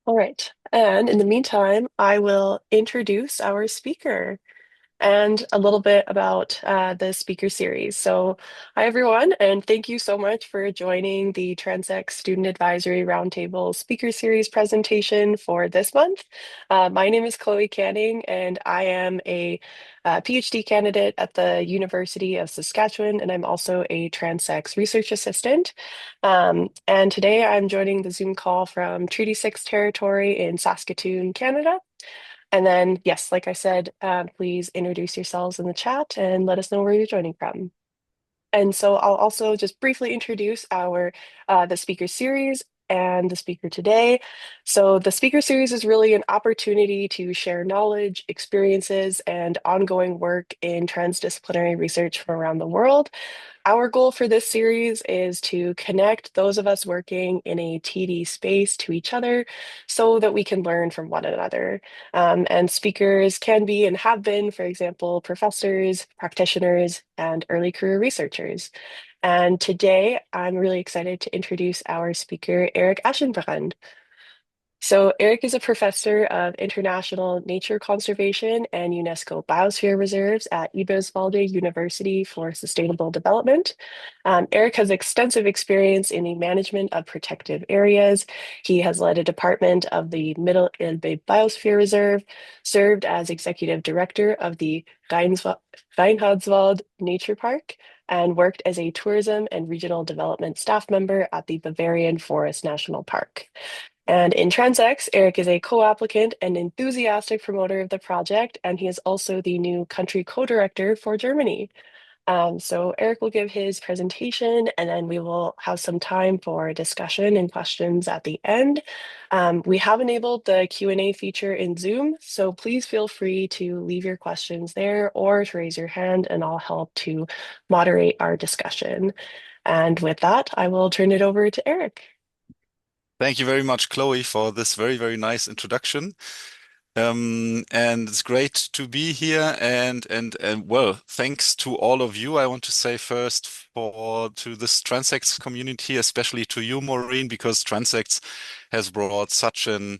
All right. And in the meantime, I will introduce our speaker and a little bit about the speaker series. So, hi everyone, and thank you so much for joining the TRANSECTS Student Advisory Roundtable Speaker Series presentation for this month. My name is Chloe Canning, and I am a PhD candidate at the University of Saskatchewan, and I'm also a TRANSECTS research assistant. And today I'm joining the Zoom call from Treaty 6 territory in Saskatoon, Canada. And then, yes, like I said, please introduce yourselves in the chat and let us know where you're joining from. And so I'll also just briefly introduce our the speaker series and the speaker today. So the speaker series is really an opportunity to share knowledge, experiences, and ongoing work in transdisciplinary research from around the world. Our goal for this series is to connect those of us working in a TD space to each other so that we can learn from one another. And speakers can be and have been, for example, professors, practitioners, and early career researchers. And today, I'm really excited to introduce our speaker, Erik Aschenbrand. So Erik is a professor of international nature conservation and UNESCO Biosphere Reserves at Eberswalde University for Sustainable Development. Erik has extensive experience in the management of protective areas. He has led a department of the Middle Elbe Biosphere Reserve, served as executive director of the Reinhardswald Nature Park, and worked as a tourism and regional development staff member at the Bavarian Forest National Park. And in TRANSECTS, Erik is a co-applicant and enthusiastic promoter of the project, and he is also the new country co-director for Germany. So Erik will give his presentation, and then we will have some time for discussion and questions at the end. We have enabled the Q&A feature in Zoom, so please feel free to leave your questions there or to raise your hand, and I'll help to moderate our discussion. And with that, I will turn it over to Erik. Thank you very much, Chloe, for this very, very nice introduction. And it's great to be here. And well, thanks to all of you. I want to say first to this TRANSECTS community, especially to you, Maureen, because TRANSECTS has brought such a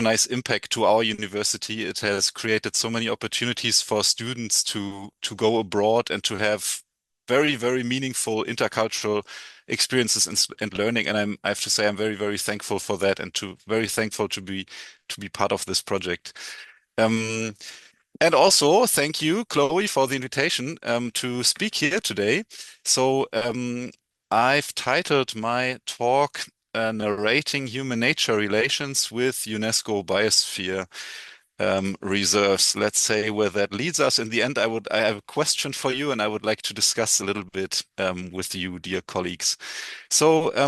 nice impact to our university. It has created so many opportunities for students to go abroad and to have very, very meaningful intercultural experiences and learning. And I have to say, I'm very, very thankful for that, and very thankful to be part of this project. And also, thank you, Chloe, for the invitation to speak here today. So I've titled my talk Narrating Human Nature Relations with UNESCO Biosphere Reserves. Let's say where that leads us. In the end, I have a question for you, and I would like to discuss a little bit with you, dear colleagues. So a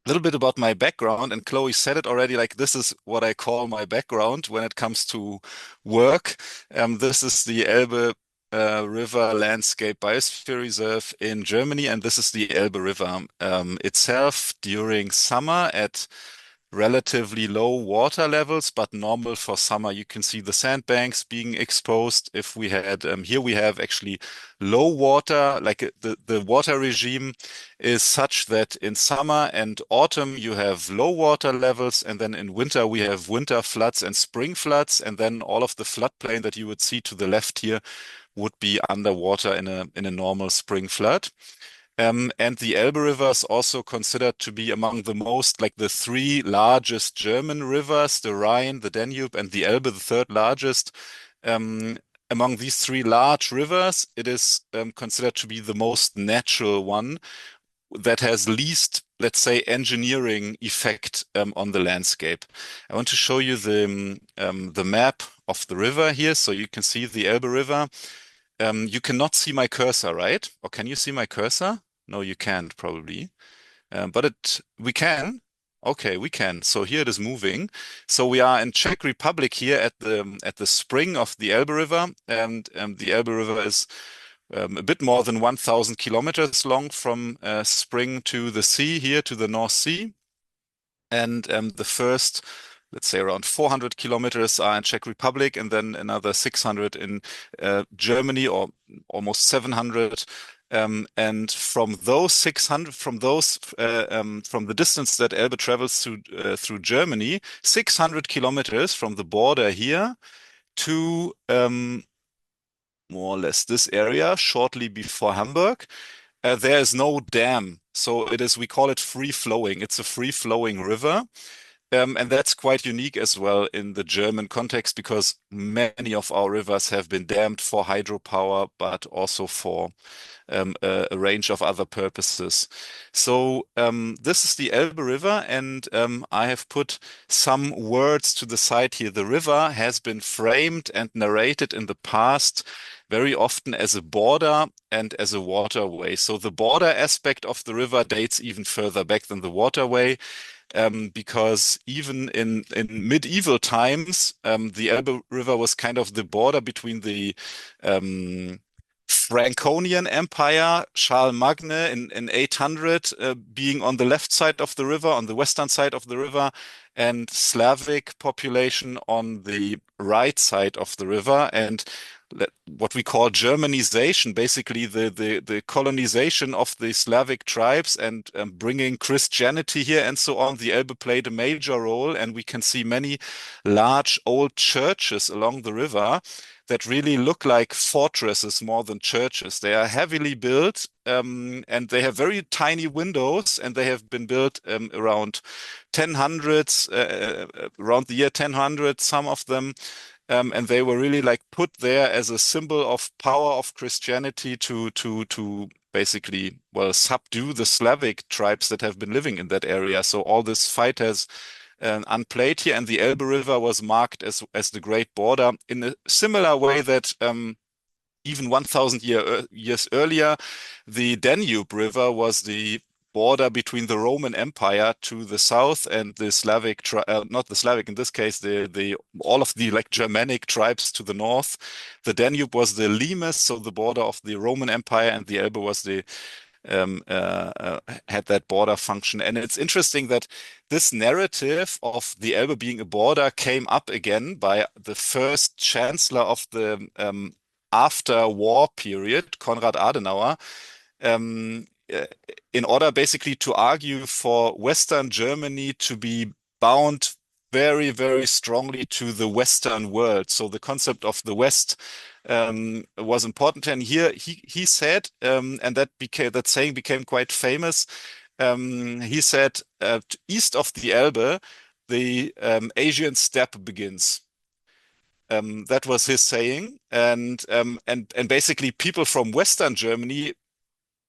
little bit about my background, and Chloe said it already, like this is what I call my background when it comes to work. This is the Elbe River Landscape Biosphere Reserve in Germany, and this is the Elbe River itself during summer at relatively low water levels, but normal for summer. You can see the sandbanks being exposed. If we had here, we have actually low water, like the water regime is such that in summer and autumn you have low water levels, and then in winter we have winter floods and spring floods, and then all of the floodplain that you would see to the left here would be underwater in a normal spring flood. And the Elbe River is also considered to be among the most, like the three largest German rivers, the Rhine, the Danube, and the Elbe, the third largest. Among these three large rivers, it is considered to be the most natural one that has least, let's say, engineering effect on the landscape. I want to show you the map of the river here, so you can see the Elbe River. You cannot see my cursor, right? Or can you see my cursor? No, you can't probably. But we can. Okay, we can. So here it is moving. So we are in Czech Republic here at the spring of the Elbe River, and the Elbe River is a bit more than 1,000 kilometers long from spring to the sea here to the North Sea. And the first, let's say, around 400 kilometers are in Czech Republic, and then another 600 in Germany, or almost 700 And from those 600, from the distance that Elbe travels through Germany, 600 kilometers from the border here to more or less this area, shortly before Hamburg, there is no dam. So we call it free flowing. It's a free flowing river. And that's quite unique as well in the German context because many of our rivers have been dammed for hydropower, but also for a range of other purposes. So this is the Elbe River, and I have put some words to the side here. The river has been framed and narrated in the past very often as a border and as a waterway. So the border aspect of the river dates even further back than the waterway. Because even in medieval times, the Elbe River was kind of the border between the Franconian Empire, Charlemagne in 800 being on the left side of the river, on the western side of the river, and Slavic population on the right side of the river. And what we call Germanization, basically the colonization of the Slavic tribes and bringing Christianity here and so on. The Elbe played a major role, and we can see many large old churches along the river that really look like fortresses more than churches. They are heavily built, and they have very tiny windows, and they have been built around 1000s, around the year 1000, some of them. And they were really like put there as a symbol of power of Christianity to basically, well, subdue the Slavic tribes that have been living in that area. So all this fight has unplayed here, and the Elbe River was marked as the great border in a similar way that even 1,000 years earlier, the Danube River was the border between the Roman Empire to the south and the Slavic, not the Slavic in this case, the all of the like Germanic tribes to the north. The Danube was the limes, so the border of the Roman Empire, and the Elbe was the had that border function. And it's interesting that this narrative of the Elbe being a border came up again by the first chancellor of the after-war period, Konrad Adenauer, um, uh, in order basically to argue for Western Germany to be bound very, very strongly to the Western world. So the concept of the West was important. And here he said, and that saying became quite famous. He said, east of the Elbe, the Asian steppe begins. That was his saying, and basically people from Western Germany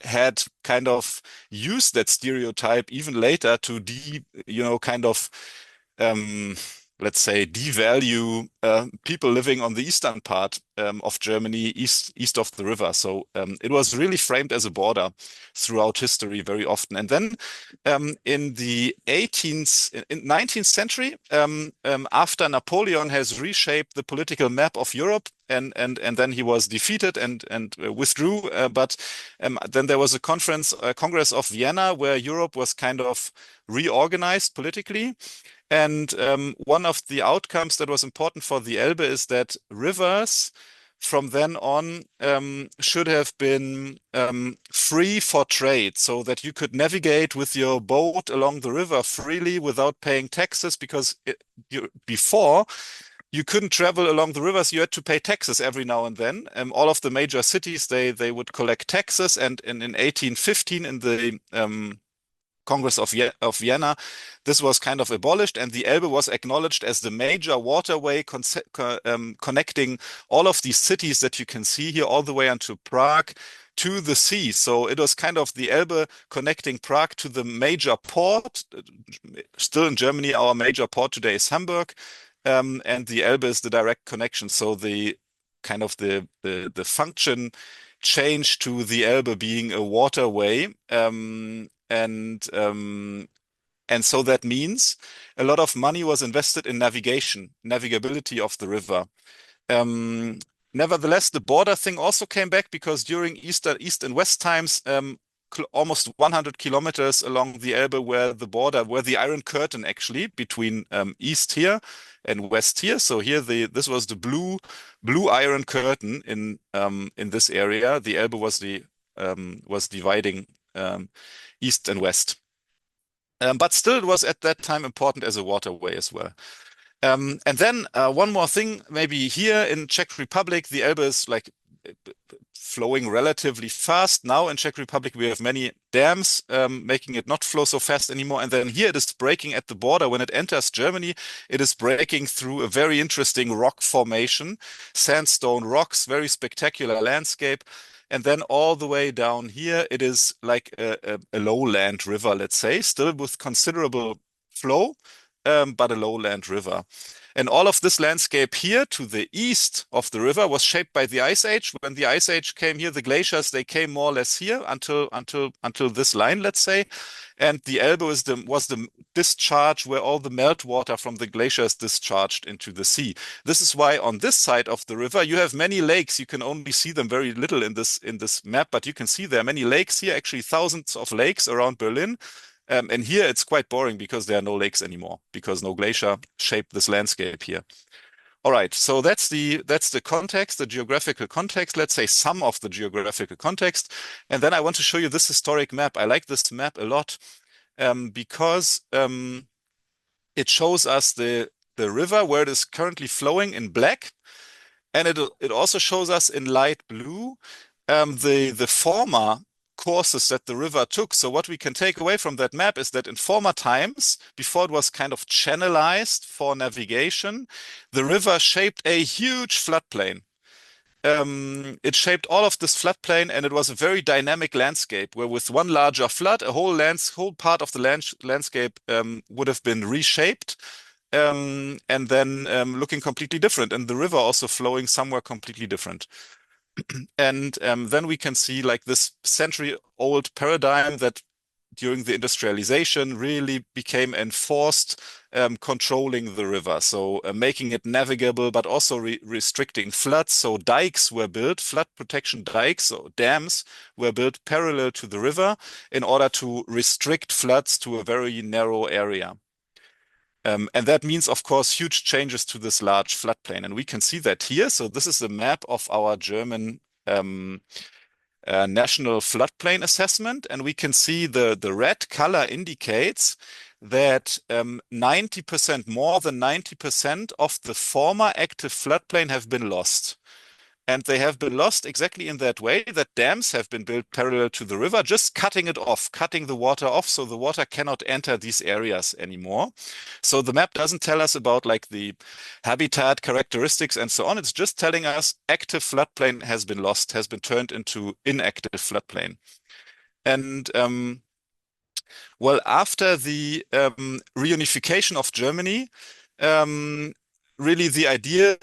had kind of used that stereotype even later to kind of um, let's say devalue people living on the eastern part of Germany, east of the river. So it was really framed as a border throughout history very often. And then in the 19th century, after Napoleon has reshaped the political map of Europe, and then he was defeated and withdrew. But then there was a Congress of Vienna, where Europe was kind of reorganized politically. And one of the outcomes that was important for the Elbe is that rivers from then on should have been free for trade, so that you could navigate with your boat along the river freely without paying taxes, because before you couldn't travel along the rivers. You had to pay taxes every now and then. All of the major cities, they would collect taxes, and in 1815 in the Congress of Vienna, this was kind of abolished, and the Elbe was acknowledged as the major waterway connecting all of these cities that you can see here, all the way onto Prague, to the sea. So it was kind of the Elbe connecting Prague to the major port. Still in Germany, our major port today is Hamburg, and the Elbe is the direct connection. So the kind of the function changed to the Elbe being a waterway. And so that means a lot of money was invested in navigability of the river. Um, Nevertheless, the border thing also came back, because during East and West times, almost 100 kilometers along the Elbe were the border, were the Iron Curtain actually between East here and West here. So here this was the blue Iron Curtain in this area. The Elbe was the was dividing east and west. But still, it was at that time important as a waterway as well. And then one more thing, maybe here in Czech Republic, the Elbe is like flowing relatively fast. Now in Czech Republic, we have many dams, making it not flow so fast anymore. And then here it is breaking at the border. When it enters Germany, it is breaking through a very interesting rock formation, sandstone rocks, very spectacular landscape. And then all the way down here, it is like a lowland river, let's say, still with considerable flow, but a lowland river. And all of this landscape here to the east of the river was shaped by the Ice Age. When the Ice Age came here, the glaciers, they came more or less here until this line, let's say. And the Elbe was the discharge where all the meltwater from the glaciers discharged into the sea. This is why on this side of the river, you have many lakes. You can only see them very little in this map, but you can see there are many lakes here, actually thousands of lakes around Berlin. And here it's quite boring because there are no lakes anymore, because no glacier shaped this landscape here. All right, so that's the context, the geographical context, let's say some of the geographical context. And then I want to show you this historic map. I like this map a lot because it shows us the river where it is currently flowing in black. And it also shows us in light blue the former courses that the river took. So what we can take away from that map is that in former times, before it was kind of channelized for navigation, the river shaped a huge floodplain. It shaped all of this floodplain, and it was a very dynamic landscape where with one larger flood, a whole part of the landscape would have been reshaped. And then looking completely different, and the river also flowing somewhere completely different. And then we can see like this century-old paradigm that during the industrialization really became enforced, controlling the river. So making it navigable, but also restricting floods. So dikes were built, flood protection dikes, so dams were built parallel to the river in order to restrict floods to a very narrow area. And that means, of course, huge changes to this large floodplain. And we can see that here. So this is a map of our German national floodplain assessment. And we can see the red color indicates that 90%, more than 90% of the former active floodplain have been lost. And they have been lost exactly in that way, that dams have been built parallel to the river, just cutting it off, cutting the water off, so the water cannot enter these areas anymore. So the map doesn't tell us about like the habitat characteristics and so on. It's just telling us active floodplain has been lost, has been turned into inactive floodplain. And well, after the reunification of Germany, really the idea,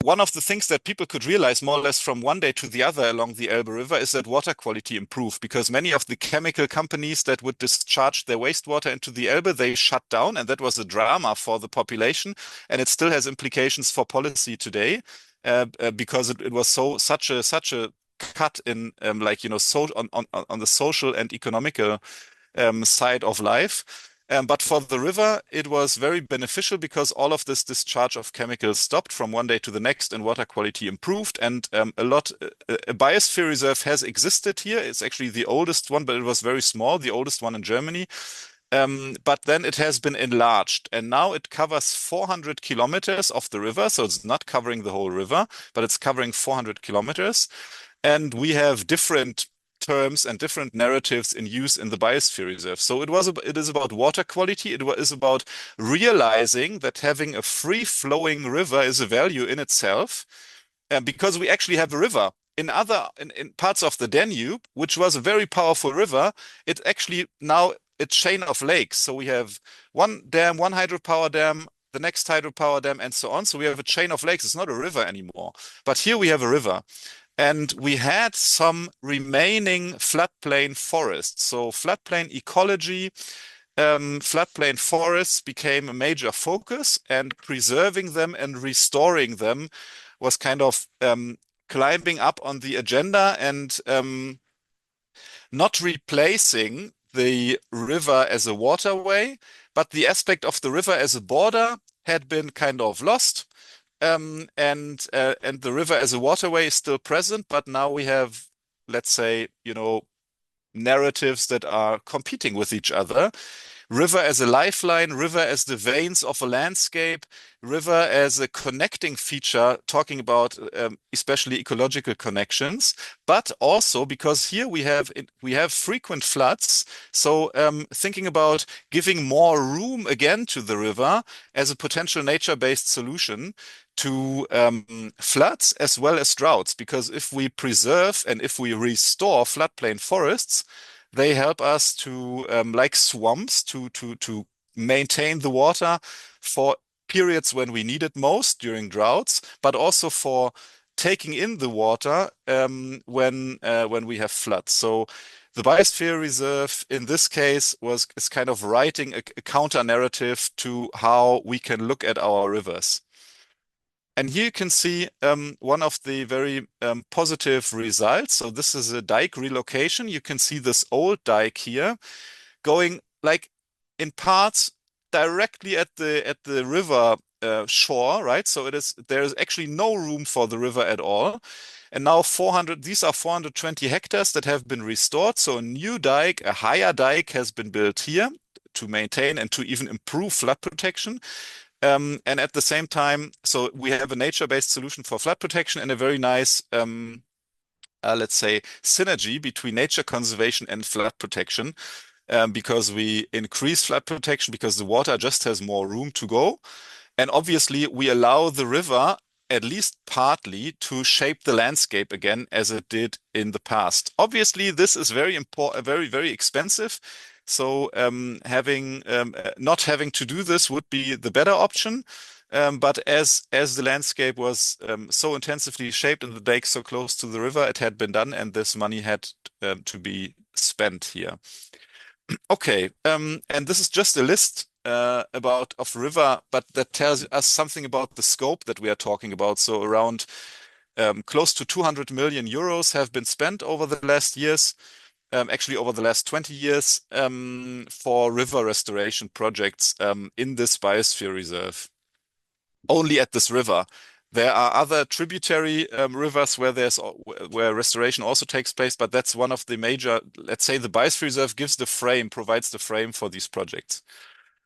one of the things that people could realize more or less from one day to the other along the Elbe River is that water quality improved, because many of the chemical companies that would discharge their wastewater into the Elbe, they shut down, and that was a drama for the population, and it still has implications for policy today, because it was such a cut in like so on the social and economical side of life. But for the river, it was very beneficial because all of this discharge of chemicals stopped from one day to the next, and water quality improved. And a biosphere reserve has existed here. It's actually the oldest one, but it was very small, the oldest one in Germany. But then it has been enlarged, and now it covers 400 kilometers of the river. So it's not covering the whole river, but it's covering 400 kilometers. And we have different terms and different narratives in use in the biosphere reserve. So it is about water quality. It is about realizing that having a free-flowing river is a value in itself, because we actually have a river. In parts of the Danube, which was a very powerful river, it's actually now a chain of lakes. So we have one dam, one hydropower dam, the next hydropower dam, and so on. So we have a chain of lakes. It's not a river anymore. But here we have a river. And we had some remaining floodplain forests. So floodplain ecology, floodplain forests became a major focus, and preserving them and restoring them was kind of climbing up on the agenda, and not replacing the river as a waterway, but the aspect of the river as a border had been kind of lost. And the river as a waterway is still present, but now we have let's say, narratives that are competing with each other. River as a lifeline, river as the veins of a landscape, river as a connecting feature, talking about especially ecological connections, but also because here we have frequent floods. So thinking about giving more room again to the river as a potential nature-based solution to floods as well as droughts. Because if we preserve and if we restore floodplain forests, they help us to, like swamps, to maintain the water for periods when we need it most during droughts, but also for taking in the water when we have floods. So the Biosphere Reserve in this case is kind of writing a counter narrative to how we can look at our rivers. And here you can see one of the very positive results. So this is a dike relocation. You can see this old dike here going like in parts directly at the river shore, right? So there's actually no room for the river at all. And now these are 420 hectares that have been restored. So a new dike, a higher dike has been built here to maintain and to even improve flood protection. And at the same time, so we have a nature-based solution for flood protection and a very nice, let's say, synergy between nature conservation and flood protection, because we increase flood protection because the water just has more room to go. And obviously, we allow the river, at least partly, to shape the landscape again as it did in the past. Obviously, this is very important, very, very expensive. So not having to do this would be the better option. But as the landscape was so intensively shaped and the dike so close to the river, it had been done, and this money had to be spent here. Okay, and this is just a list of river, but that tells us something about the scope that we are talking about. So around close to 200 million euros have been spent over the last years, actually over the last 20 years, for river restoration projects in this biosphere reserve. Only at this river. There are other tributary rivers where restoration also takes place, but that's one of the major, let's say the Biosphere Reserve provides the frame for these projects.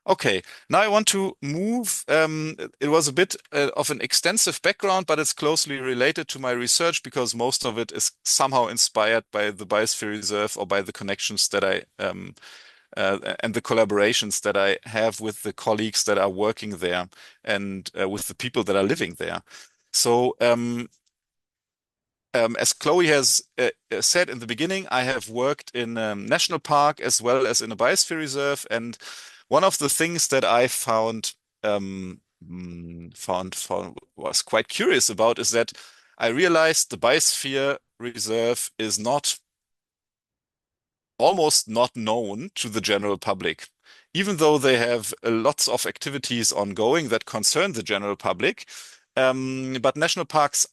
Okay, now I want to move. It was a bit of an extensive background, but it's closely related to my research because most of it is somehow inspired by the Biosphere Reserve or by the connections that I and the collaborations that I have with the colleagues that are working there and with the people that are living there. So as Chloe has said in the beginning, I have worked in a national park as well as in a biosphere reserve. And one of the things that I was quite curious about is that I realized the biosphere reserve is almost not known to the general public, even though they have lots of activities ongoing that concern the general public. But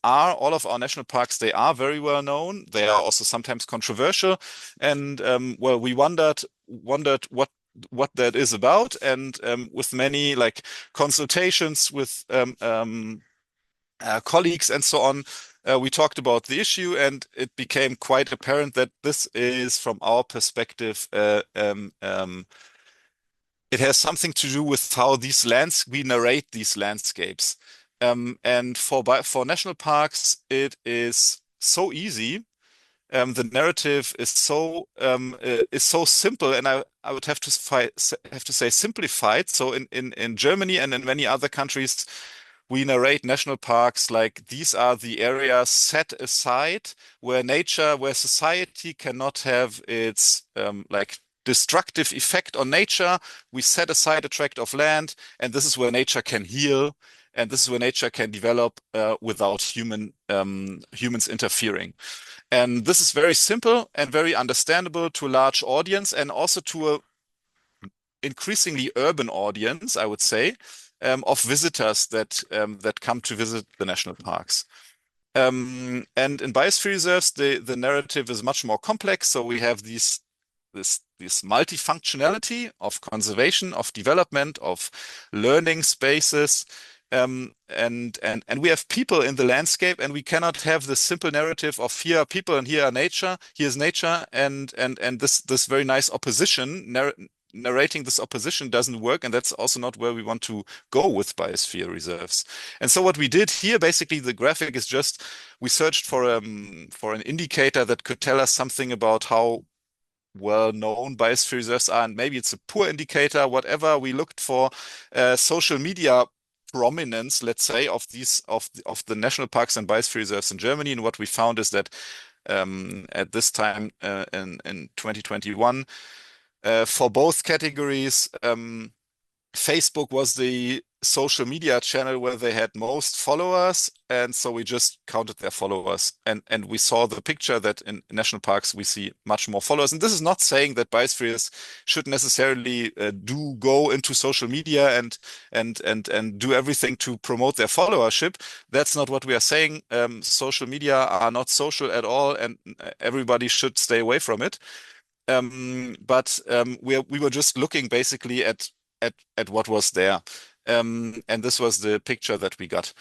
all of our national parks, they are very well known. They are also sometimes controversial. And well, we wondered what that is about. And with many like consultations with colleagues and so on, we talked about the issue, and it became quite apparent that this is, from our perspective, it has something to do with how we narrate these landscapes. And for national parks, it is so easy. The narrative is so simple, and I would have to say simplified. So in Germany and in many other countries, we narrate national parks like these are the areas set aside where society cannot have its like destructive effect on nature. We set aside a tract of land, and this is where nature can heal, and this is where nature can develop without humans interfering. And this is very simple and very understandable to a large audience and also to a increasingly urban audience, I would say, of visitors that come to visit the national parks. And in biosphere reserves, the narrative is much more complex. So we have this multifunctionality of conservation, of development, of learning spaces, And we have people in the landscape, and we cannot have this simple narrative of here are people and here are nature, here's nature, and this very nice opposition, narrating this opposition doesn't work, and that's also not where we want to go with biosphere reserves. And so what we did here, basically, the graphic is just we searched for an indicator that could tell us something about how well-known biosphere reserves are, and maybe it's a poor indicator, whatever. We looked for social media prominence, let's say, of the national parks and biosphere reserves in Germany. And what we found is that at this time in 2021, for both categories, Facebook was the social media channel where they had most followers, and so we just counted their followers, and we saw the picture that in national parks we see much more followers. And this is not saying that biospheres should necessarily do go into social media and do everything to promote their followership. That's not what we are saying. Social media are not social at all, and everybody should stay away from it. But we were just looking basically at what was there. And this was the picture that we got.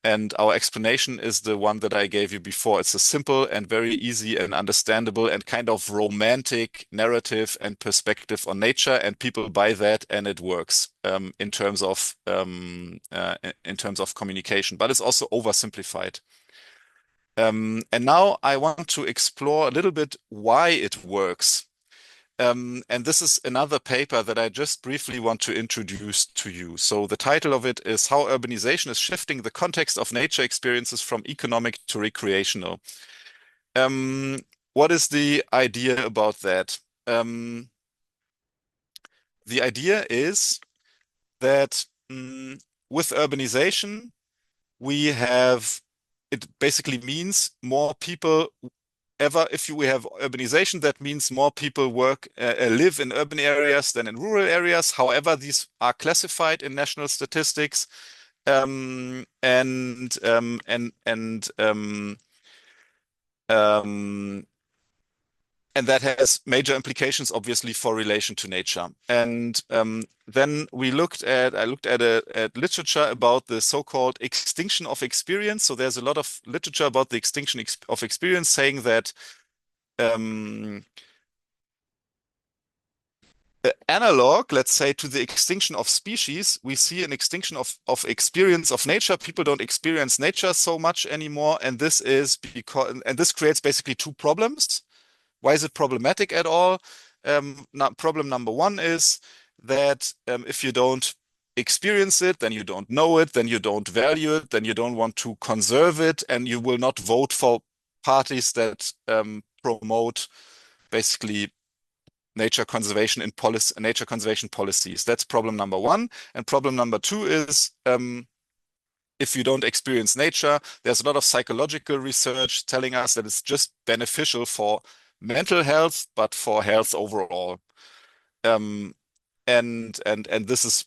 And our explanation is the one that I gave you before. It's a simple and very easy and understandable and kind of romantic narrative and perspective on nature, and people buy that, and it works in terms of communication. But it's also oversimplified. And now I want to explore a little bit why it works. And this is another paper that I just briefly want to introduce to you. So the title of it is How Urbanization is Shifting the Context of Nature Experiences from Economic to Recreational. What is the idea about that? The idea is that with urbanization, it basically means more people if we have urbanization, that means more people live in urban areas than in rural areas. However, these are classified in national statistics, um, and um, and and um, um, and that has major implications, obviously, for relation to nature. And then I looked at literature about the so-called extinction of experience. So there's a lot of literature about the extinction of experience, saying that um, analog, let's say, to the extinction of species, we see an extinction of experience of nature. People don't experience nature so much anymore, and this creates basically two problems. Why is it problematic at all? Problem number one is that if you don't experience it, then you don't know it, then you don't value it, then you don't want to conserve it, and you will not vote for parties that promote basically nature conservation policies. That's problem number one. And problem number two is if you don't experience nature, there's a lot of psychological research telling us that it's just beneficial for mental health, but for health overall. And this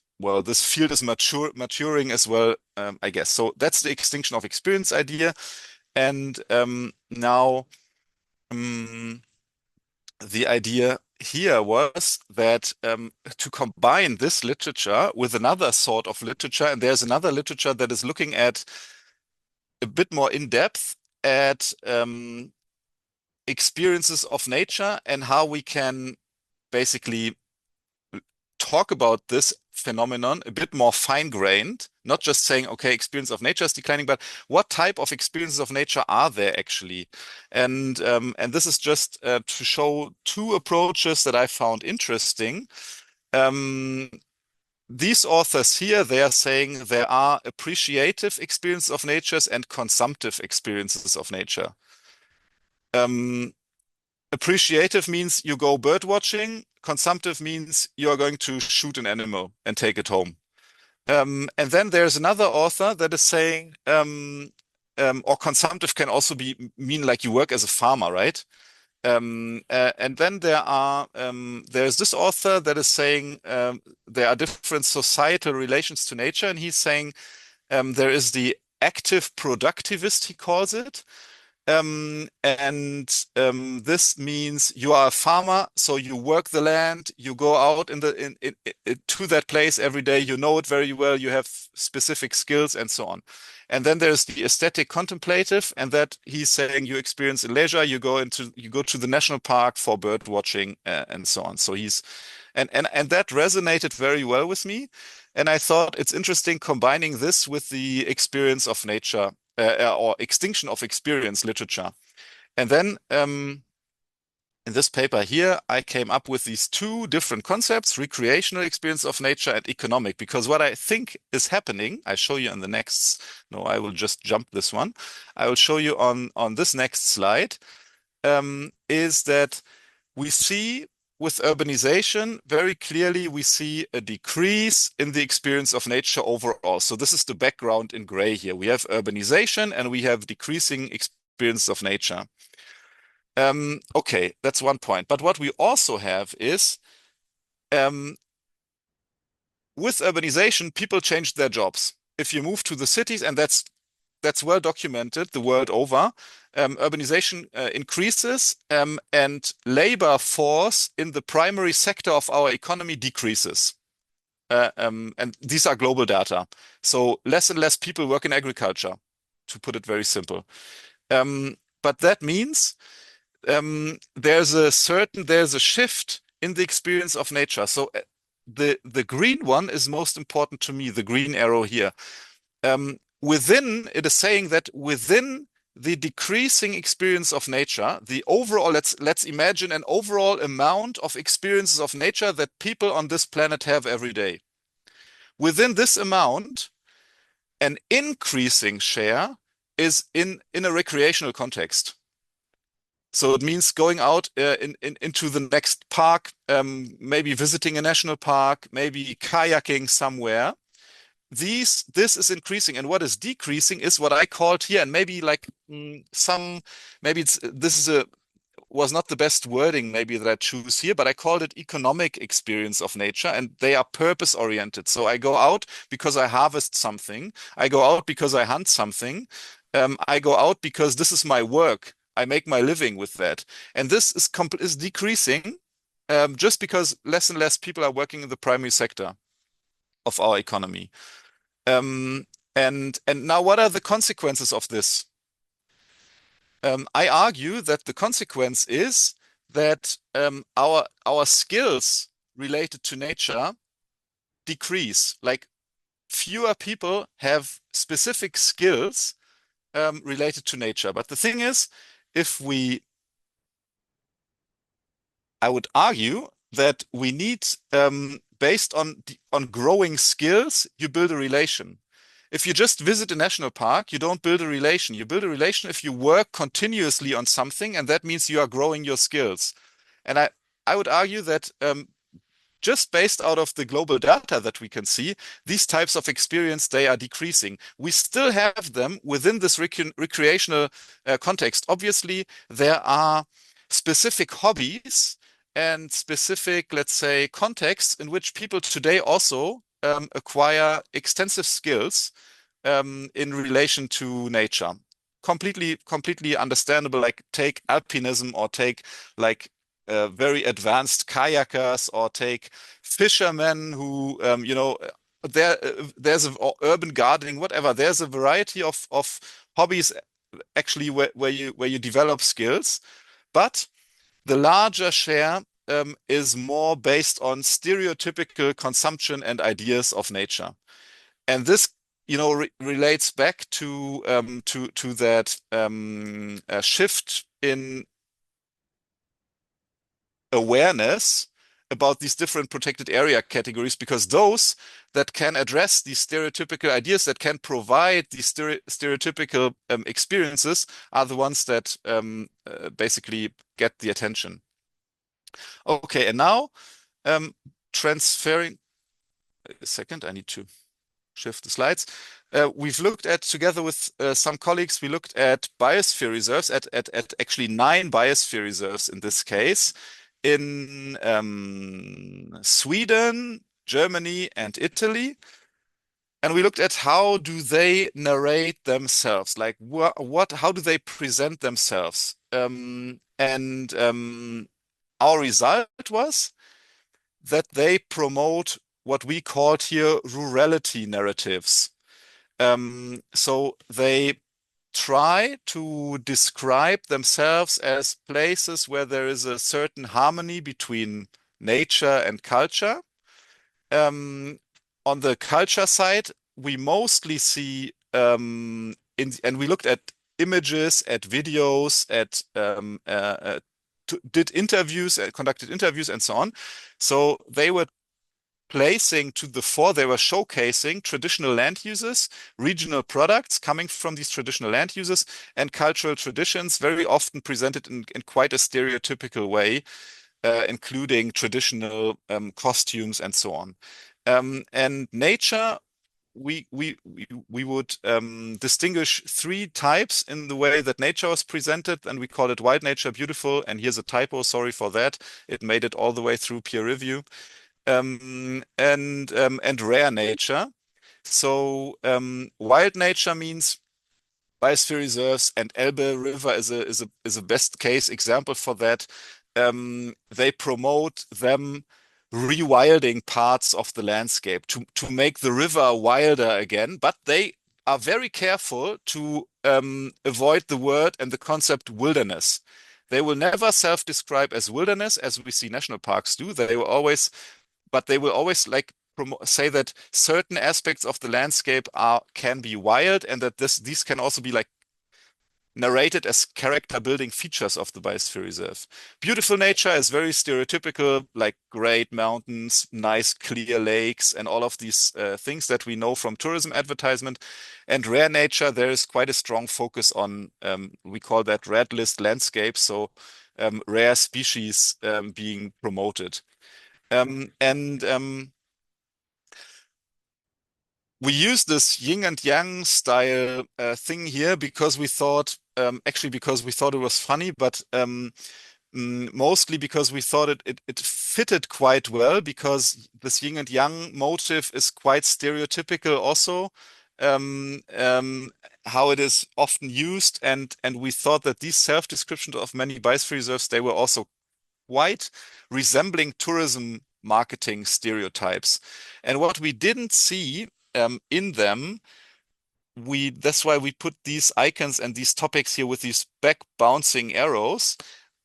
field is maturing as well, I guess. So that's the extinction of experience idea. And now the idea here was that to combine this literature with another sort of literature, and there's another literature that is looking at a bit more in depth at experiences of nature and how we can basically talk about this phenomenon a bit more fine-grained, not just saying, okay, experience of nature is declining, but what type of experiences of nature are there actually? And this is just to show two approaches that I found interesting. These authors here, they are saying there are appreciative experiences of nature and consumptive experiences of nature. Appreciative means you go bird watching. Consumptive means you are going to shoot an animal and take it home. And then there's another author that is saying, or consumptive can also mean like you work as a farmer, right? And then there's this author that is saying there are different societal relations to nature, and he's saying there is the active productivist, he calls it, This means you are a farmer, so you work the land, you go out to that place every day, you know it very well, you have specific skills and so on. And then there's the aesthetic contemplative, and that he's saying you experience in leisure, you go to the national park for bird watching and so on. So and that resonated very well with me. And I thought it's interesting combining this with the experience of nature or extinction of experience literature. And then in this paper here, I came up with these two different concepts, recreational experience of nature and economic, because what I think is happening, I show you on the next, no, I will just jump this one. I will show you on this next slide, is that we see with urbanization, very clearly, we see a decrease in the experience of nature overall. So this is the background in gray here. We have urbanization and we have decreasing experience of nature. Okay, that's one point. But what we also have is with urbanization, people change their jobs. If you move to the cities, and that's well documented the world over, urbanization increases and labor force in the primary sector of our economy decreases. And these are global data. So less and less people work in agriculture, to put it very simple. But that means there's a shift in the experience of nature. So the green one is most important to me, the green arrow here. Within, it is saying that within the decreasing experience of nature, the overall, let's imagine an overall amount of experiences of nature that people on this planet have every day. Within this amount, an increasing share is in a recreational context. So it means going out into the next park, maybe visiting a national park, maybe kayaking somewhere. This is increasing, and what is decreasing is what I called here, and maybe like maybe was not the best wording maybe that I choose here, but I called it economic experience of nature, and they are purpose oriented. So I go out because I harvest something, I go out because I hunt something, I go out because this is my work. I make my living with that. And this is decreasing just because less and less people are working in the primary sector of our economy. And now what are the consequences of this? I argue that the consequence is that our skills related to nature decrease. Like fewer people have specific skills related to nature. But the thing is, I would argue that we need, based on growing skills, you build a relation. If you just visit a national park, you don't build a relation. You build a relation if you work continuously on something, and that means you are growing your skills. And I would argue that just based out of the global data that we can see, these types of experience, they are decreasing. We still have them within this recreational context. Obviously, there are specific hobbies and specific, let's say, contexts in which people today also acquire extensive skills in relation to nature. Completely understandable, like take alpinism or take like very advanced kayakers or take fishermen who, there's urban gardening, whatever. There's a variety of hobbies actually where you develop skills, but the larger share is more based on stereotypical consumption and ideas of nature. And this, relates back to that shift in awareness about these different protected area categories, because those that can address these stereotypical ideas, that can provide these stereotypical experiences, are the ones that basically get the attention. Okay, and now transferring a second, I need to shift the slides. We've looked at, together with some colleagues, we looked at biosphere reserves, at actually 9 biosphere reserves in this case, in Sweden, Germany, and Italy. And we looked at how do they narrate themselves, like how do they present themselves? Our result was that they promote what we called here rurality narratives. So they try to describe themselves as places where there is a certain harmony between nature and culture. Um, on the culture side, we mostly see and we looked at images, at videos, at did interviews, conducted interviews, and so on. So they were placing to the fore, they were showcasing traditional land uses, regional products coming from these traditional land uses, and cultural traditions, very often presented in quite a stereotypical way, including traditional costumes and so on. And nature, we would distinguish three types in the way that nature was presented, and we call it wild nature, beautiful. And here's a typo, sorry for that. It made it all the way through peer review. And rare nature. So wild nature means biosphere reserves, and Elbe River is a best case example for that. They promote them rewilding parts of the landscape to make the river wilder again, but they are very careful to avoid the word and the concept wilderness. They will never self-describe as wilderness, as we see national parks do. They will always like say that certain aspects of the landscape can be wild, and that these can also be like narrated as character building features of the biosphere reserve. Beautiful nature is very stereotypical, like great mountains, nice clear lakes, and all of these things that we know from tourism advertisement. And rare nature, there is quite a strong focus on, we call that red list landscapes, so rare species being promoted. And we use this yin and yang style thing here because we thought, actually, because we thought it was funny, but mostly because we thought it fitted quite well, because this yin and yang motif is quite stereotypical also, um, um, how it is often used. And we thought that these self-descriptions of many biosphere reserves, they were also quite resembling tourism marketing stereotypes. And what we didn't see in them, that's why we put these icons and these topics here with these back bouncing arrows.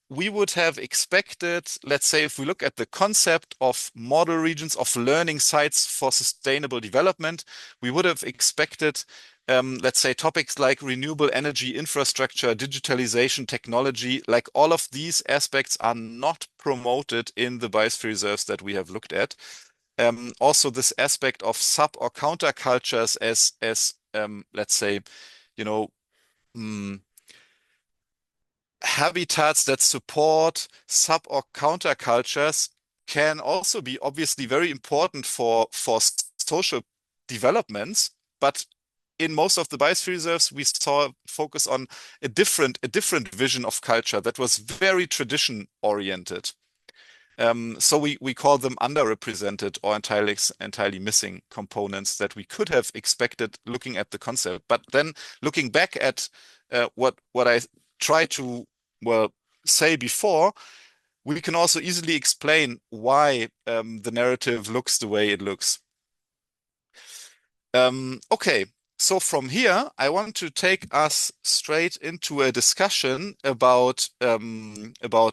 We would have expected, let's say, if we look at the concept of model regions, of learning sites for sustainable development, we would have expected, let's say, topics like renewable energy infrastructure, digitalization, technology, like all of these aspects are not promoted in the biosphere reserves that we have looked at. Also, this aspect of sub or countercultures as let's say, you know, mm, habitats that support sub or countercultures can also be obviously very important for social developments. But in most of the biosphere reserves, we saw focus on a different vision of culture that was very tradition oriented. So we call them underrepresented or entirely missing components that we could have expected looking at the concept. But then looking back at what I tried to, well, say before, we can also easily explain why the narrative looks the way it looks. Okay, so from here, I want to take us straight into a discussion about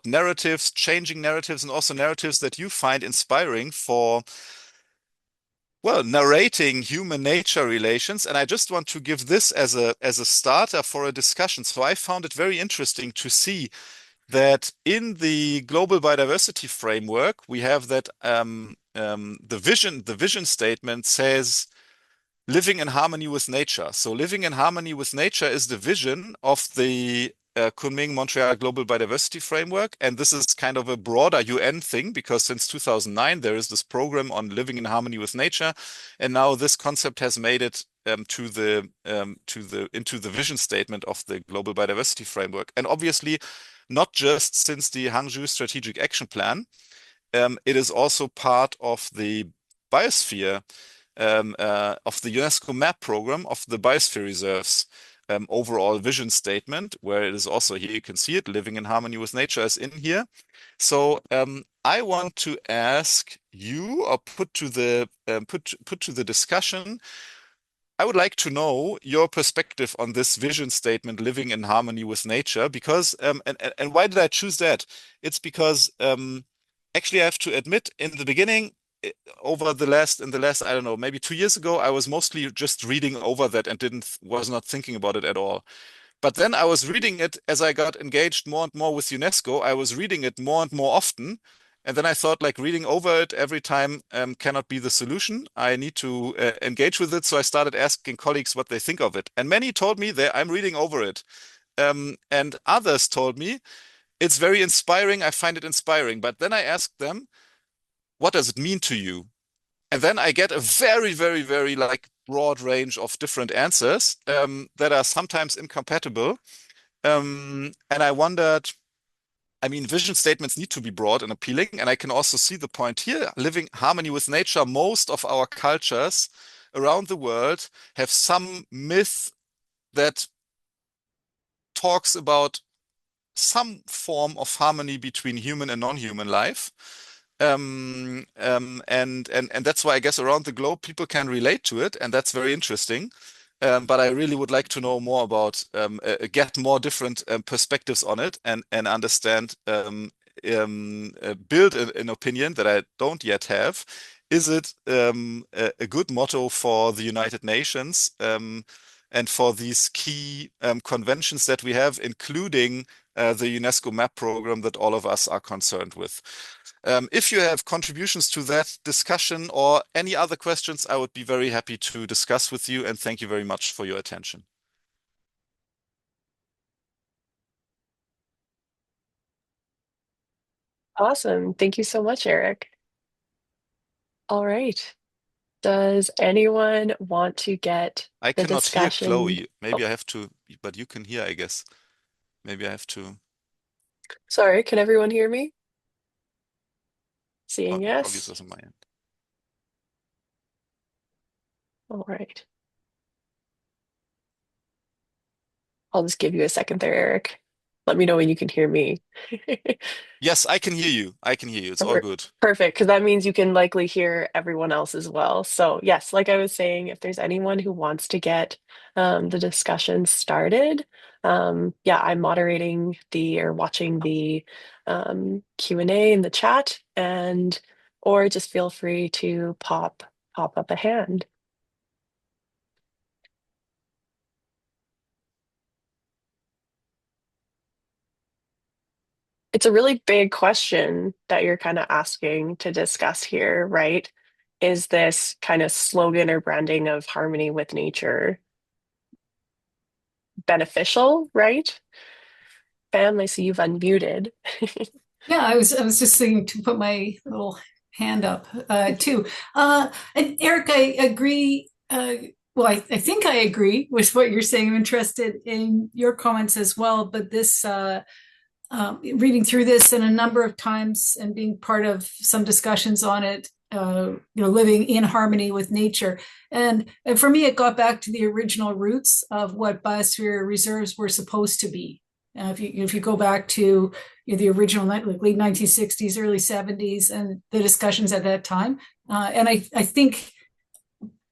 narratives, changing narratives, and also narratives that you find inspiring for, well, narrating human-nature relations. And I just want to give this as a starter for a discussion. So I found it very interesting to see that in the global biodiversity framework, we have that the vision statement says living in harmony with nature. So living in harmony with nature is the vision of the Kunming-Montreal Global Biodiversity Framework. And this is kind of a broader UN thing, because since 2009, there is this program on living in harmony with nature. And now this concept has made it into the vision statement of the Global Biodiversity Framework. And obviously, not just since the Hangzhou Strategic Action Plan, it is also part of the biosphere of the UNESCO map program of the biosphere reserves. Overall vision statement, where it is also here, you can see it, living in harmony with nature is in here. So I want to ask you, or put to the discussion. I would like to know your perspective on this vision statement, living in harmony with nature, because and why did I choose that? It's because actually I have to admit, in the beginning, in the last, I don't know, maybe 2 years ago, I was mostly just reading over that and didn't was not thinking about it at all. But then I was reading it as I got engaged more and more with UNESCO. I was reading it more and more often. And then I thought, like, reading over it every time cannot be the solution. I need to engage with it. So I started asking colleagues what they think of it. And many told me that I'm reading over it. And others told me it's very inspiring. I find it inspiring. But then I asked them, what does it mean to you? And then I get a very, very, very like broad range of different answers that are sometimes incompatible. And I wondered, I mean, vision statements need to be broad and appealing. And I can also see the point here, living harmony with nature. Most of our cultures around the world have some myth that talks about some form of harmony between human and non-human life. And that's why I guess around the globe people can relate to it, and that's very interesting. But I really would like to know more about, get more different perspectives on it, and understand, build an opinion that I don't yet have. Is it a good motto for the United Nations, and for these key conventions that we have, including the UNESCO map program that all of us are concerned with? If you have contributions to that discussion or any other questions, I would be very happy to discuss with you, and thank you very much for your attention. Awesome. Thank you so much, Erik. All right. Does anyone want to get I the cannot hear discussion? Chloe. Maybe Oh, I have to, but you can hear, I guess. Maybe I have to, sorry. Can everyone hear me? Seeing probably it's yes. also my end. All right. I'll just give you a second there, Erik. Let me know when you can hear me. Yes, I can hear you. I can hear you. It's all good. Perfect, because that means you can likely hear everyone else as well. So, yes, like I was saying, if there's anyone who wants to get the discussion started, yeah, I'm moderating the or watching the Q&A in the chat, and or just feel free to pop up a hand. It's a really big question that you're kind of asking to discuss here, right? Is this kind of slogan or branding of harmony with nature beneficial, right? Bam, I see you've unmuted. Yeah, I was just thinking to put my little hand up too. And Erik, I agree. Well, I think I agree with what you're saying. I'm interested in your comments as well. But this, reading through this and a number of times and being part of some discussions on it, living in harmony with nature. And for me, it got back to the original roots of what biosphere reserves were supposed to be. If you go back to the original like late 1960s, early 70s, and the discussions at that time, and I think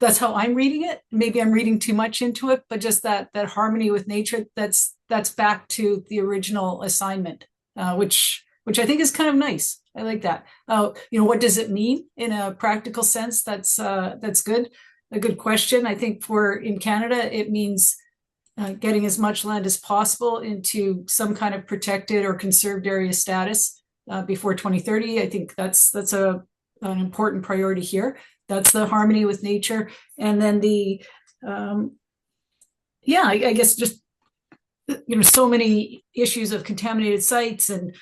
that's how I'm reading it. Maybe I'm reading too much into it, but just that harmony with nature, that's back to the original assignment, which I think is kind of nice. I like that. What does it mean in a practical sense? That's good. A good question. I think in Canada, it means getting as much land as possible into some kind of protected or conserved area status before 2030. I think that's an important priority here. That's the harmony with nature. And then I guess just, so many issues of contaminated sites and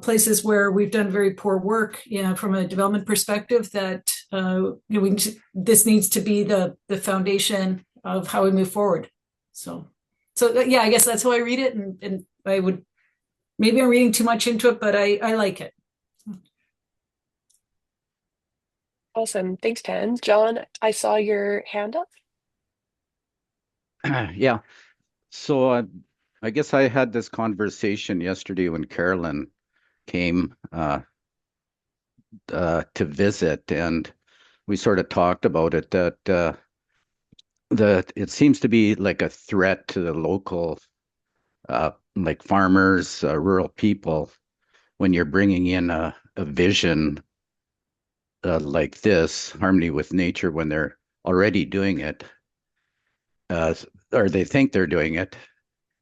places where we've done very poor work, from a development perspective, that this needs to be the foundation of how we move forward. So yeah, I guess that's how I read it, and maybe I'm reading too much into it, but I like it. Awesome. Thanks, Pan. John, I saw your hand up. Yeah. So I guess I had this conversation yesterday when Carolyn came to visit, and we sort of talked about it that it seems to be like a threat to the local like farmers, rural people when you're bringing in a vision like this, harmony with nature, when they're already doing it, uh, or they think they're doing it,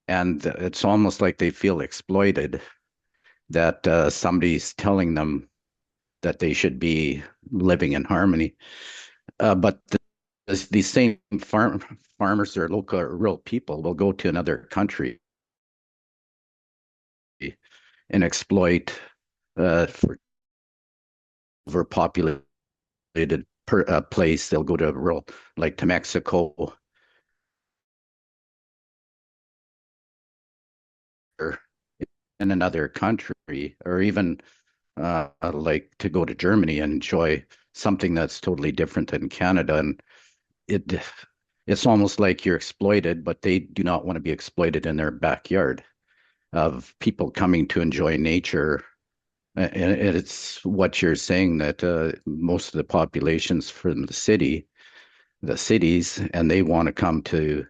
and it's almost like they feel exploited that somebody's telling them that they should be living in harmony. But these same farmers or local rural people will go to another country and exploit for overpopulated place. They'll go to rural, like to Mexico or in another country, or even like to go to Germany and enjoy something that's totally different than Canada. And it it's almost like you're exploited, but they do not want to be exploited in their backyard of people coming to enjoy nature. And it's what you're saying that most of the population's from the cities, and they want to come to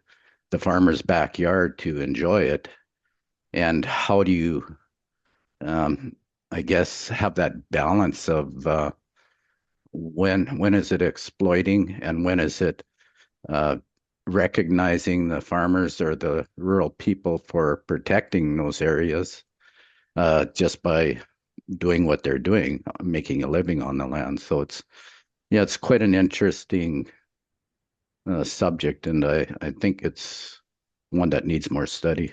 the farmer's backyard to enjoy it. And how do you, um, I guess, have that balance of when is it exploiting and when is it uh, recognizing the farmers or the rural people for protecting those areas just by doing what they're doing, making a living on the land. So it's quite an interesting subject, and I think it's one that needs more study.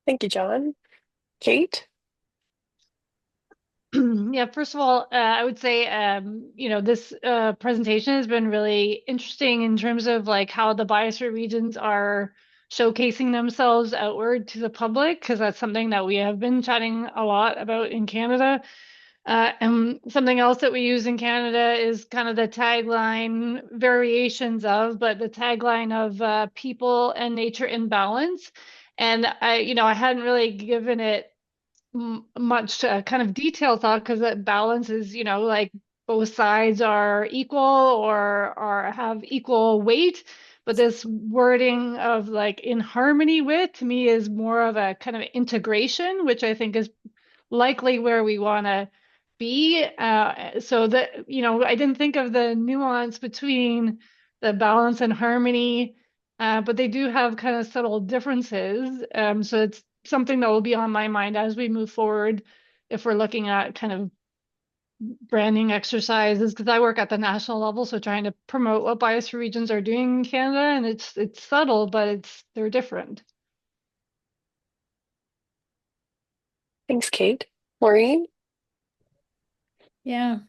Thank you, John. Kate? Yeah, first of all, I would say, this presentation has been really interesting in terms of like how the biosphere regions are showcasing themselves outward to the public, because that's something that we have been chatting a lot about in Canada. And something else that we use in Canada is kind of the tagline variations of, but the tagline of people and nature in balance. And I hadn't really given it much kind of detailed thought, because that balance is, like both sides are equal or have equal weight. But this wording of like in harmony with, to me, is more of a kind of integration, which I think is likely where we want to be. So that, I didn't think of the nuance between the balance and harmony, but they do have kind of subtle differences. So it's something that will be on my mind as we move forward if we're looking at kind of branding exercises, because I work at the national level, so trying to promote what biosphere regions are doing in Canada, and it's subtle, but they're different. Thanks, Kate. Maureen? Yeah,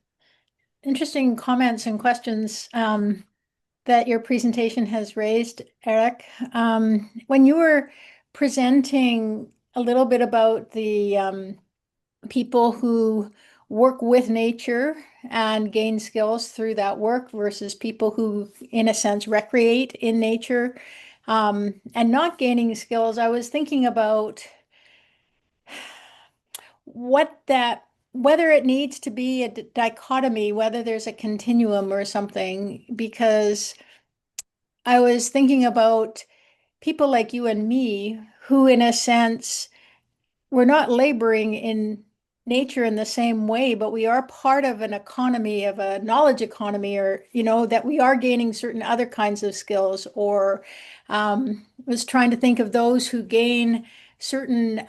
interesting comments and questions that your presentation has raised, Erik. When you were presenting a little bit about the people who work with nature and gain skills through that work versus people who, in a sense, recreate in nature and not gaining skills, I was thinking about whether it needs to be a dichotomy, whether there's a continuum or something, because I was thinking about people like you and me who, in a sense, we're not laboring in nature in the same way, but we are part of an economy, of a knowledge economy, or, that we are gaining certain other kinds of skills, or was trying to think of those who gain certain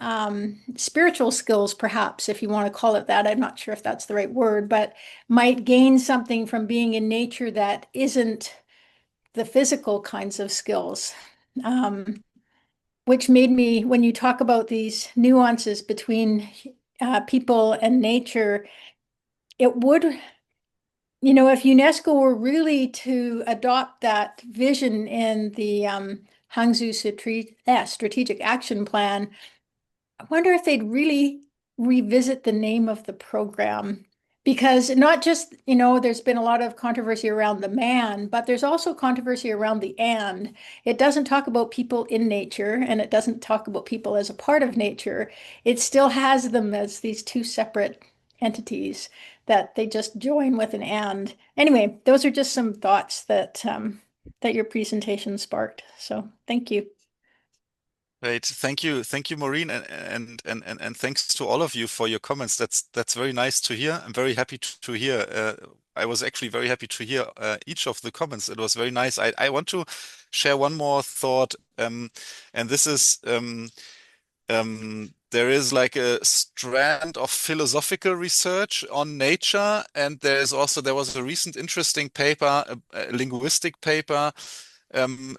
spiritual skills, perhaps, if you want to call it that. I'm not sure if that's the right word, but might gain something from being in nature that isn't the physical kinds of skills. Which made me, when you talk about these nuances between people and nature, it would, if UNESCO were really to adopt that vision in the Hangzhou Strategic Action Plan, I wonder if they'd really revisit the name of the program, because not just, there's been a lot of controversy around the man, but there's also controversy around the and. It doesn't talk about people in nature, and it doesn't talk about people as a part of nature. It still has them as these two separate entities that they just join with an and. Anyway, those are just some thoughts that your presentation sparked. So thank you. Great. Thank you, Maureen, and thanks to all of you for your comments. That's very nice to hear. I'm very happy to hear. I was actually very happy to hear each of the comments. It was very nice. I want to share one more thought, and this is there is like a strand of philosophical research on nature, and there was a recent interesting paper, a linguistic paper,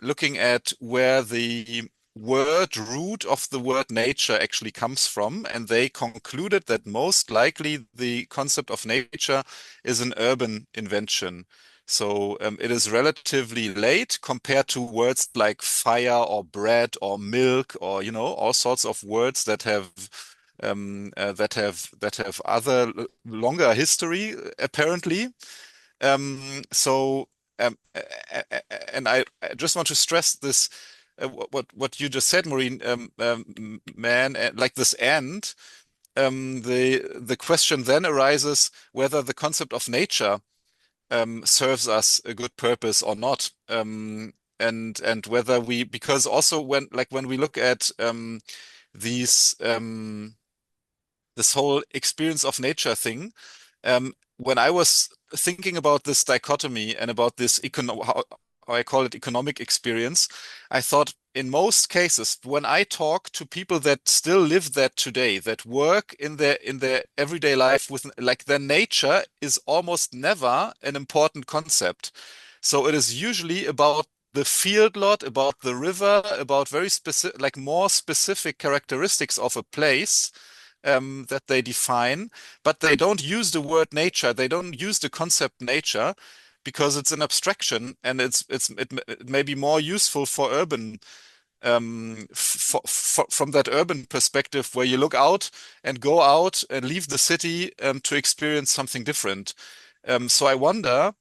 looking at where the word root of the word nature actually comes from, and they concluded that most likely the concept of nature is an urban invention. So it is relatively late compared to words like fire or bread or milk, or all sorts of words that have other longer history apparently. So and I just want to stress this, what you just said, Maureen, man, like this and the question then arises whether the concept of nature serves us a good purpose or not, and whether because also when we look at these this whole experience of nature thing, when I was thinking about this dichotomy and about this how I call it economic experience, I thought in most cases, when I talk to people that still live that today, that work in their everyday life with, like, their nature is almost never an important concept. So it is usually about the field lot, about the river, about very specific, like more specific characteristics of a place that they define, but they don't use the word nature. They don't use the concept nature because it's an abstraction, and it may be more useful for urban from that urban perspective where you look out and go out and leave the city to experience something different. So I wonder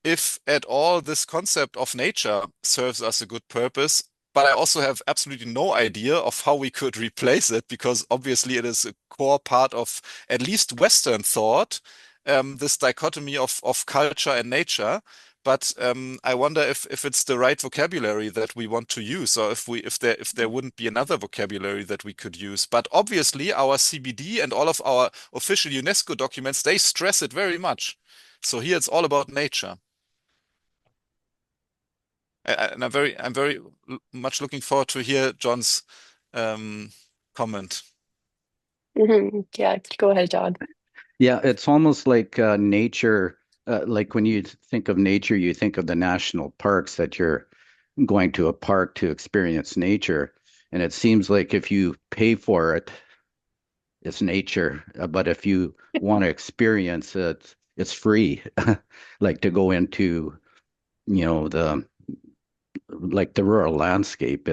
if at all this concept of nature serves us a good purpose. But I also have absolutely no idea of how we could replace it, because obviously it is a core part of at least Western thought, this dichotomy of culture and nature. But I wonder if it's the right vocabulary that we want to use, or if there wouldn't be another vocabulary that we could use. But obviously our CBD and all of our official UNESCO documents, they stress it very much. So here it's all about nature. And I'm very much looking forward to hear John's comment. Yeah, go ahead, John. Yeah, it's almost like nature. Like when you think of nature, you think of the national parks, that you're going to a park to experience nature. And it seems like if you pay for it, it's nature. But if you want to experience it, it's free. Like to go into, the rural landscape,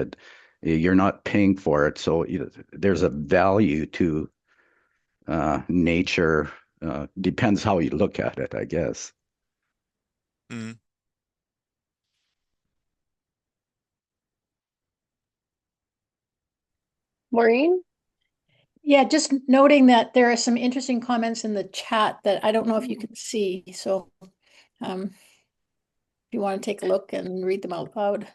you're not paying for it. So there's a value to nature. Depends how you look at it, I guess. Mm. Maureen? Yeah, just noting that there are some interesting comments in the chat that I don't know if you can see. So if you want to take a look and read them out loud.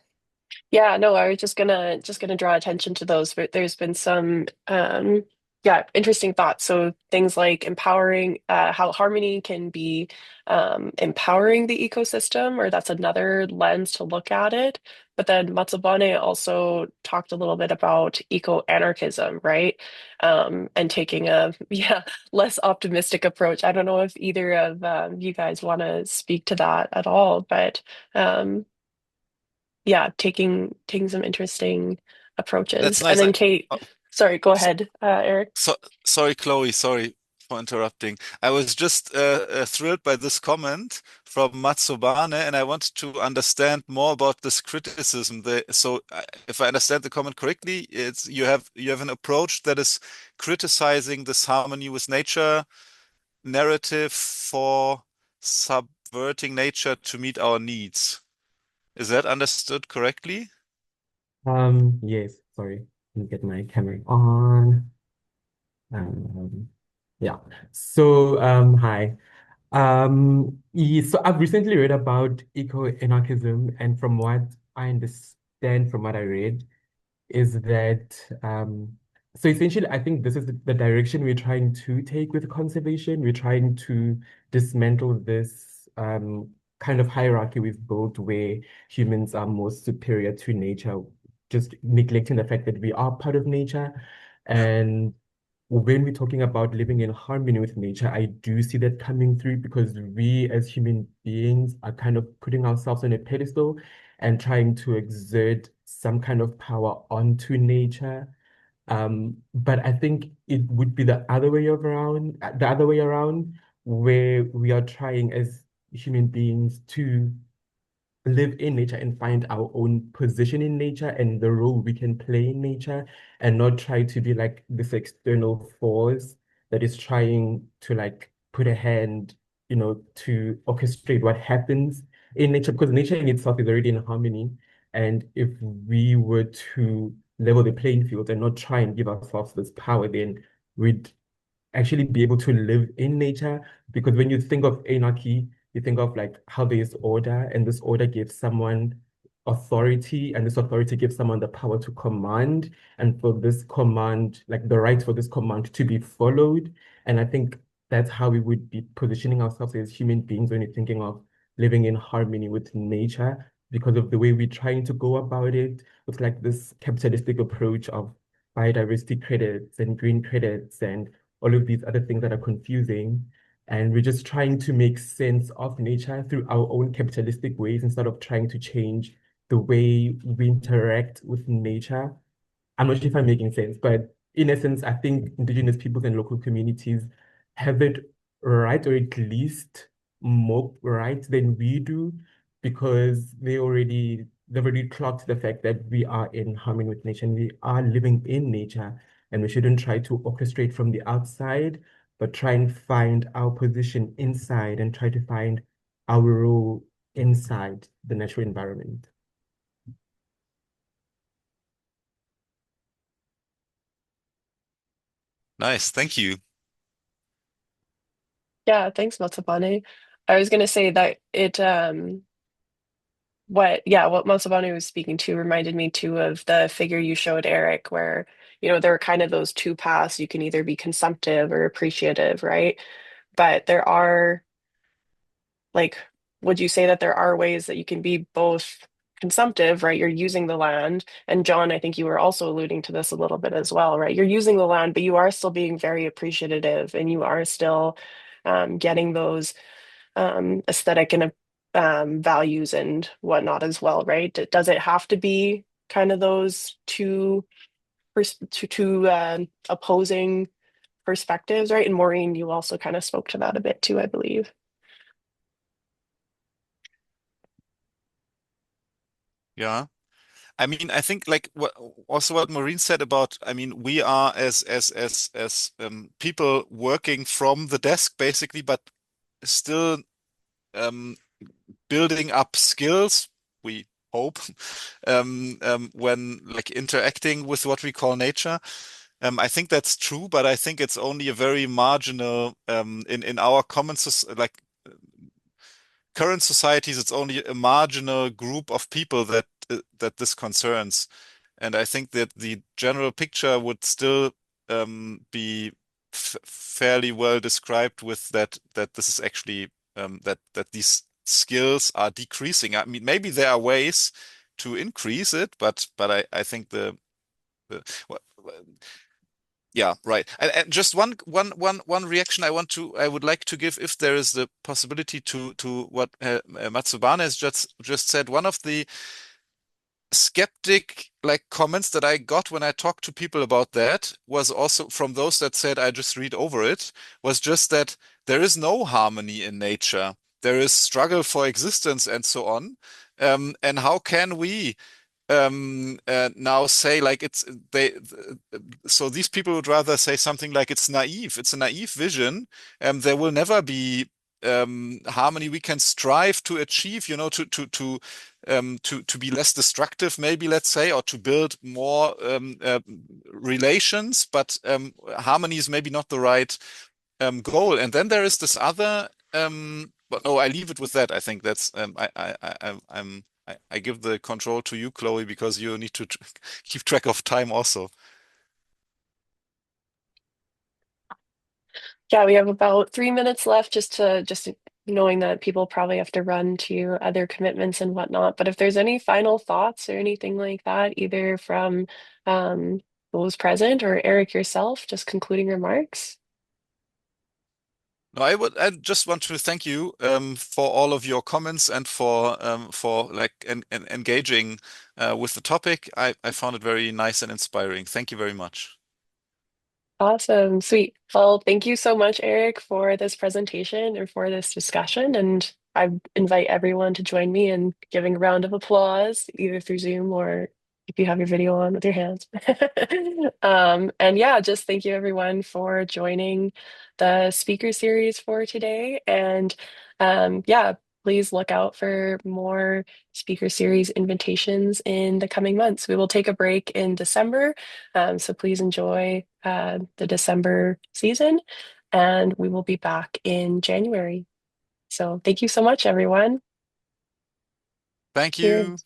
Yeah, no, I was just gonna draw attention to those. But there's been some interesting thoughts. So things like empowering, how harmony can be empowering the ecosystem, or that's another lens to look at it. But then Matsubane also talked a little bit about eco-anarchism, right? And taking a less optimistic approach. I don't know if either of you guys want to speak to that at all, but yeah, taking some interesting That's approaches. And nice. then Kate, Oh, sorry, go so, ahead, Eric. sorry, Chloe. Sorry for interrupting. I was just thrilled by this comment from Matsobane, and I wanted to understand more about this criticism. If I understand the comment correctly, it's you have an approach that is criticizing this harmony with nature narrative for subverting nature to meet our needs. Is that understood correctly? Yes, sorry. Let me get my camera on. Yeah. So, hi. So I've recently read about eco-anarchism, and from what I understand from what I read, is that so essentially I think this is the direction we're trying to take with conservation. We're trying to dismantle this kind of hierarchy we've built where humans are more superior to nature, just neglecting the fact that we are part of nature. Yeah. And when we're talking about living in harmony with nature, I do see that coming through because we as human beings are kind of putting ourselves on a pedestal and trying to exert some kind of power onto nature. But I think it would be the other way around, where we are trying as human beings to live in nature and find our own position in nature and the role we can play in nature and not try to be like this external force that is trying to like put a hand, to orchestrate what happens in nature because nature in itself is already in harmony. And if we were to level the playing field and not try and give ourselves this power, then we'd actually be able to live in nature. Because when you think of anarchy, you think of like how there is order, and this order gives someone authority, and this authority gives someone the power to command, and for this command, like the right for this command to be followed. And I think that's how we would be positioning ourselves as human beings when you're thinking of living in harmony with nature, because of the way we're trying to go about it with like this capitalistic approach of biodiversity credits and green credits and all of these other things that are confusing. And we're just trying to make sense of nature through our own capitalistic ways instead of trying to change the way we interact with nature. I'm not sure if I'm making sense, but in essence, I think indigenous peoples and local communities have it right, or at least more right than we do, because they've already clocked the fact that we are in harmony with nature and we are living in nature, and we shouldn't try to orchestrate from the outside, but try and find our position inside and try to find our role inside the natural environment. Nice, thank you. Yeah, thanks, Matsubane. I was gonna say that what Matsubane was speaking to reminded me too of the figure you showed, Eric, where, there are kind of those two paths. You can either be consumptive or appreciative, right? But there are, like, would you say that there are ways that you can be both consumptive, right? You're using the land. And John, I think you were also alluding to this a little bit as well, right? You're using the land, but you are still being very appreciative and you are still getting those aesthetic and values and whatnot as well, right? Does it have to be kind of those two opposing perspectives, right? And Maureen, you also kind of spoke to that a bit too, I believe. Yeah. I mean, I think like what Maureen said about, I mean, we are as people working from the desk basically, but still um, building up skills, we hope, when like interacting with what we call nature. I think that's true, but I think it's only a very marginal in our common like current societies. It's only a marginal group of people that this concerns, and I think that the general picture would still be fairly well described with that this is actually that these skills are decreasing. I mean, maybe there are ways to increase it, but I think the well, yeah, right. And just one reaction I would like to give, if there is the possibility to what Matsubane has just said. One of the skeptic like comments that I got when I talked to people about that was also from those that said I just read over it, was just that there is no harmony in nature. There is struggle for existence and so on. And how can we now say like so these people would rather say something like it's naive. It's a naive vision. There will never be harmony we can strive to achieve, to be less destructive, maybe, let's say, or to build more relations, but harmony is maybe not the right goal. And then there is this other, but no, I leave it with that. I think that's I give the control to you, Chloe, because you need to keep track of time also. Yeah, we have about 3 minutes left, just knowing that people probably have to run to other commitments and whatnot. But if there's any final thoughts or anything like that, either from those present or Erik yourself, just concluding remarks. No, I just want to thank you for all of your comments and for like engaging with the topic. I found it very nice and inspiring. Thank you very much. Awesome, sweet. Well, thank you so much, Erik, for this presentation and for this discussion. And I invite everyone to join me in giving a round of applause, either through Zoom or if you have your video on with your hands. And yeah, just thank you everyone for joining the speaker series for today. And yeah, please look out for more speaker series invitations in the coming months. We will take a break in December. So please enjoy the December season, and we will be back in January. So thank you so much, everyone. Thank Cheers. you.